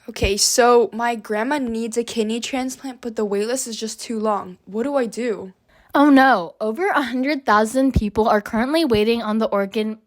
Okay, so my grandma needs a kidney transplant, but the wait list is just too long. What do I do? Oh no, over 100,000 people are currently waiting on the organ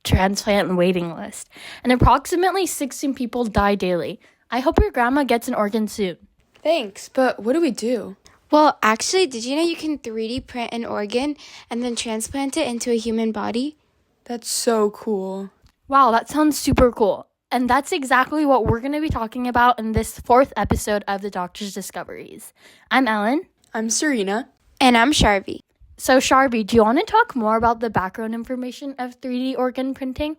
transplant waiting list, and approximately 16 people die daily. I hope your grandma gets an organ soon. Thanks, but what do we do? Well, actually, did you know you can 3D print an organ and then transplant it into a human body? That's so cool. Wow, that sounds super cool. And that's exactly what we're going to be talking about in this 4th episode of the Doctor's Discoveries. I'm Ellen. I'm Serena. And I'm Sharvi. So, Sharvi, do you want to talk more about the background information of 3D organ printing?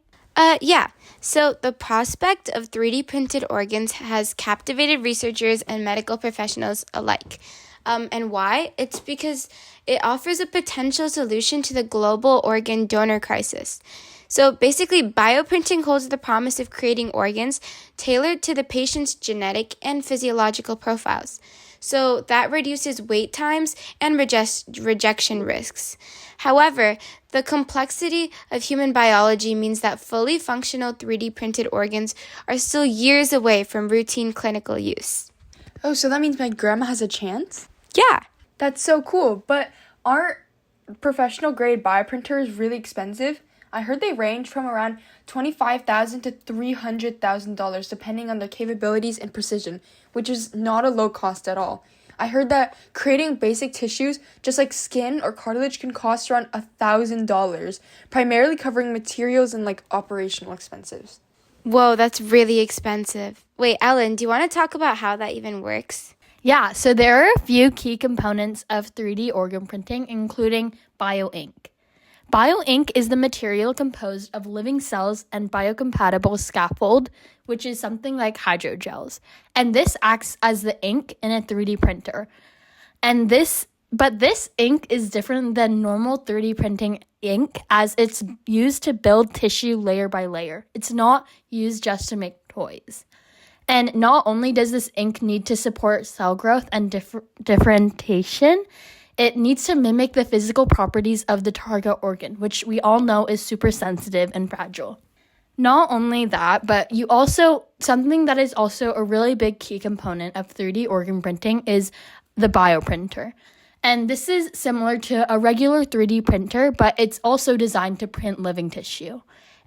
Yeah. So the prospect of 3D printed organs has captivated researchers and medical professionals alike. And why? It's because it offers a potential solution to the global organ donor crisis. So basically, bioprinting holds the promise of creating organs tailored to the patient's genetic and physiological profiles. So that reduces wait times and rejection risks. However, the complexity of human biology means that fully functional 3D printed organs are still years away from routine clinical use. Oh, so that means my grandma has a chance? Yeah. That's so cool, but aren't professional grade bioprinters really expensive? I heard they range from around $25,000 to $300,000 depending on their capabilities and precision, which is not a low cost at all. I heard that creating basic tissues, just like skin or cartilage, can cost around $1,000, primarily covering materials and operational expenses. Whoa, that's really expensive. Wait, Ellen, do you want to talk about how that even works? Yeah, so there are a few key components of 3D organ printing, including bioink. Bioink is the material composed of living cells and biocompatible scaffold, which is something like hydrogels. And this acts as the ink in a 3D printer. But this ink is different than normal 3D printing ink, as it's used to build tissue layer by layer. It's not used just to make toys. And not only does this ink need to support cell growth and differentiation, it needs to mimic the physical properties of the target organ, which we all know is super sensitive and fragile. Not only that, but something that is also a really big key component of 3D organ printing is the bioprinter. And this is similar to a regular 3D printer, but it's also designed to print living tissue.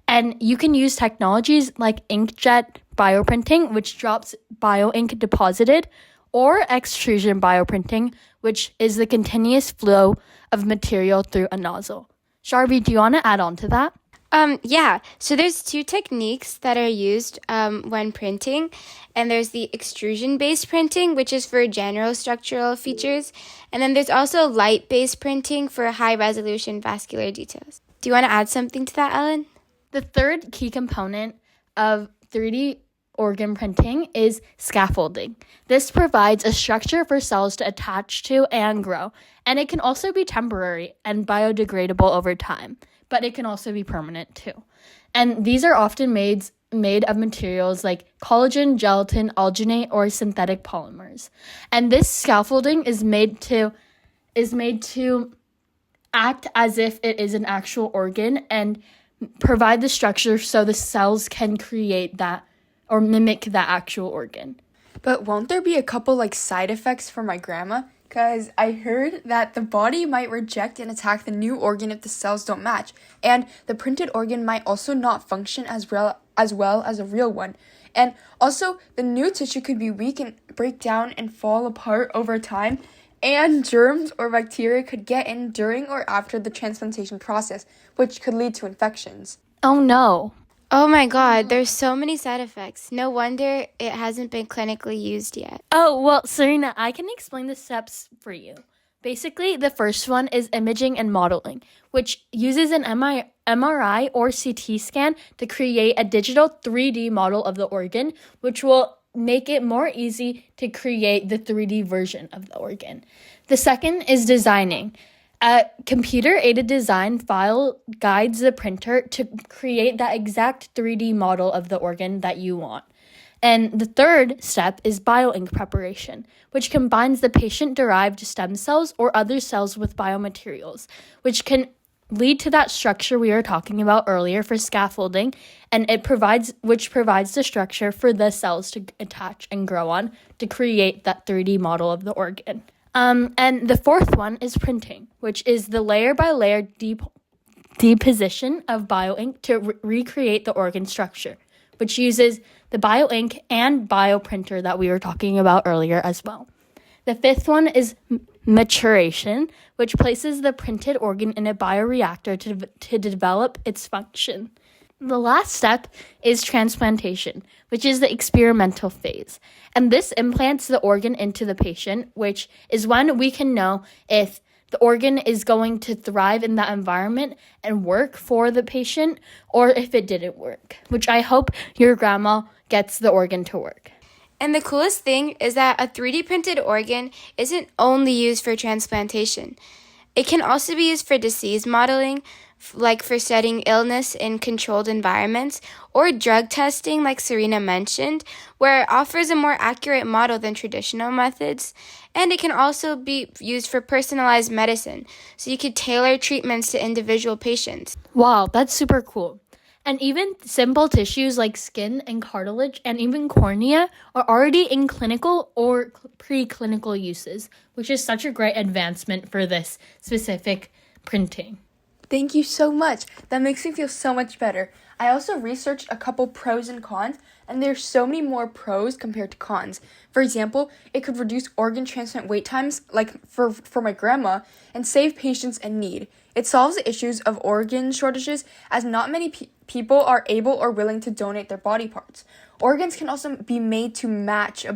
And you can use technologies like inkjet bioprinting, which drops bioink deposited, or extrusion bioprinting, which is the continuous flow of material through a nozzle. Sharvi, do you want to add on to that? Yeah. So there's two techniques that are used when printing, and there's the extrusion-based printing, which is for general structural features, and then there's also light-based printing for high-resolution vascular details. Do you want to add something to that, Ellen? The third key component of 3D organ printing is scaffolding. This provides a structure for cells to attach to and grow, and it can also be temporary and biodegradable over time, but it can also be permanent too. And these are often made of materials like collagen, gelatin, alginate, or synthetic polymers. And this scaffolding is made to act as if it is an actual organ and provide the structure so the cells can create that or mimic that actual organ. But won't there be a couple side effects for my grandma? Because I heard that the body might reject and attack the new organ if the cells don't match. And the printed organ might also not function as well as a real one. And also, the new tissue could be weak and break down and fall apart over time. And germs or bacteria could get in during or after the transplantation process, which could lead to infections. Oh no. Oh my God, there's so many side effects. No wonder it hasn't been clinically used yet. Oh, well, Serena, I can explain the steps for you. Basically, the first one is imaging and modeling, which uses an MRI or CT scan to create a digital 3D model of the organ, which will make it more easy to create the 3D version of the organ. The second is designing. A computer-aided design file guides the printer to create that exact 3D model of the organ that you want. And the third step is bioink preparation, which combines the patient-derived stem cells or other cells with biomaterials, which can lead to that structure we were talking about earlier for scaffolding, and which provides the structure for the cells to attach and grow on to create that 3D model of the organ. And the fourth one is printing, which is the layer by layer deposition of bioink to recreate the organ structure, which uses the bioink and bioprinter that we were talking about earlier as well. The fifth one is maturation, which places the printed organ in a bioreactor to develop its function. The last step is transplantation, which is the experimental phase. And this implants the organ into the patient, which is when we can know if the organ is going to thrive in that environment and work for the patient, or if it didn't work, which I hope your grandma gets the organ to work. And the coolest thing is that a 3D printed organ isn't only used for transplantation. It can also be used for disease modeling, like for studying illness in controlled environments, or drug testing, like Serena mentioned, where it offers a more accurate model than traditional methods. And it can also be used for personalized medicine, so you could tailor treatments to individual patients. Wow, that's super cool. And even simple tissues like skin and cartilage and even cornea are already in clinical or preclinical uses, which is such a great advancement for this specific printing. Thank you so much. That makes me feel so much better. I also researched a couple pros and cons, and there's so many more pros compared to cons. For example, it could reduce organ transplant wait times, like for my grandma, and save patients in need. It solves the issues of organ shortages, as not many people are able or willing to donate their body parts. Organs can also be made to match a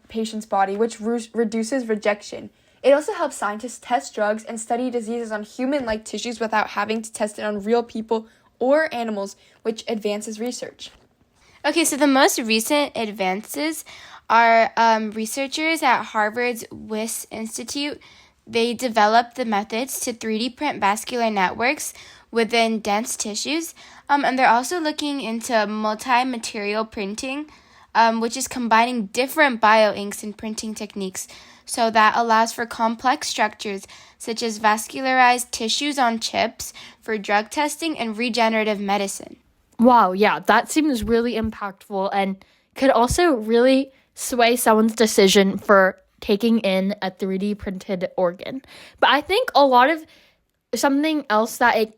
patient's body, which reduces rejection. It also helps scientists test drugs and study diseases on human-like tissues without having to test it on real people or animals, which advances research. Okay, so the most recent advances are researchers at Harvard's Wyss Institute. They developed the methods to 3D print vascular networks within dense tissues, and they're also looking into multi-material printing, which is combining different bioinks and printing techniques. So that allows for complex structures such as vascularized tissues on chips for drug testing and regenerative medicine. Wow, yeah, that seems really impactful and could also really sway someone's decision for taking in a 3D printed organ. But I think something else that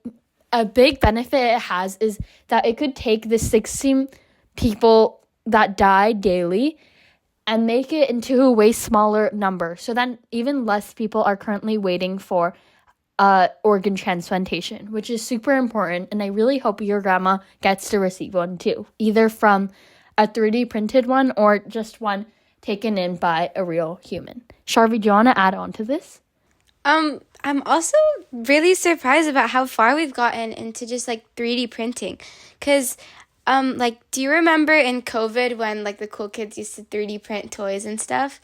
a big benefit it has is that it could take the 16 people that die daily and make it into a way smaller number, so then even less people are currently waiting for organ transplantation, which is super important, and I really hope your grandma gets to receive one too, either from a 3D printed one or just one taken in by a real human. Sharvi, do you want to add on to this? I'm also really surprised about how far we've gotten into just like 3D printing, because do you remember in COVID when like the cool kids used to 3D print toys and stuff?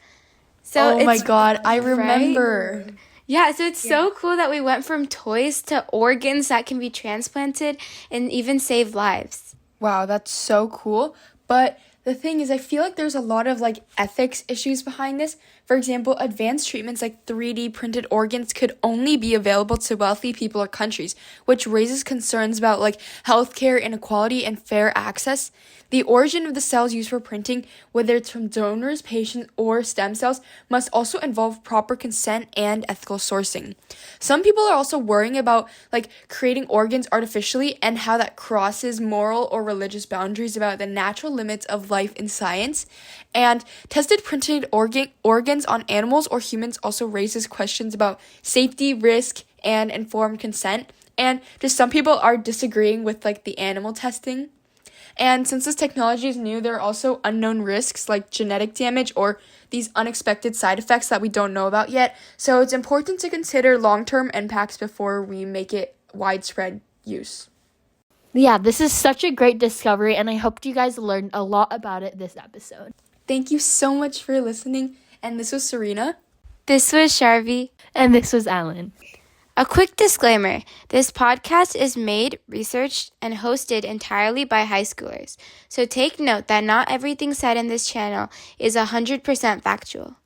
So oh my God, I remember. Right? Yeah, so it's so cool that we went from toys to organs that can be transplanted and even save lives. Wow, that's so cool. But the thing is, I feel like there's a lot of ethics issues behind this. For example, advanced treatments like 3D printed organs could only be available to wealthy people or countries, which raises concerns about healthcare inequality and fair access. The origin of the cells used for printing, whether it's from donors, patients, or stem cells, must also involve proper consent and ethical sourcing. Some people are also worrying about creating organs artificially and how that crosses moral or religious boundaries about the natural limits of life in science. And tested printed organs on animals or humans also raises questions about safety, risk, and informed consent. And just some people are disagreeing with the animal testing. And since this technology is new, there are also unknown risks like genetic damage or these unexpected side effects that we don't know about yet. So it's important to consider long-term impacts before we make it widespread use. Yeah, this is such a great discovery, and I hope you guys learned a lot about it this episode. Thank you so much for listening. And this was Serena. This was Sharvi. And this was Alan. A quick disclaimer, this podcast is made, researched, and hosted entirely by high schoolers. So take note that not everything said in this channel is 100% factual.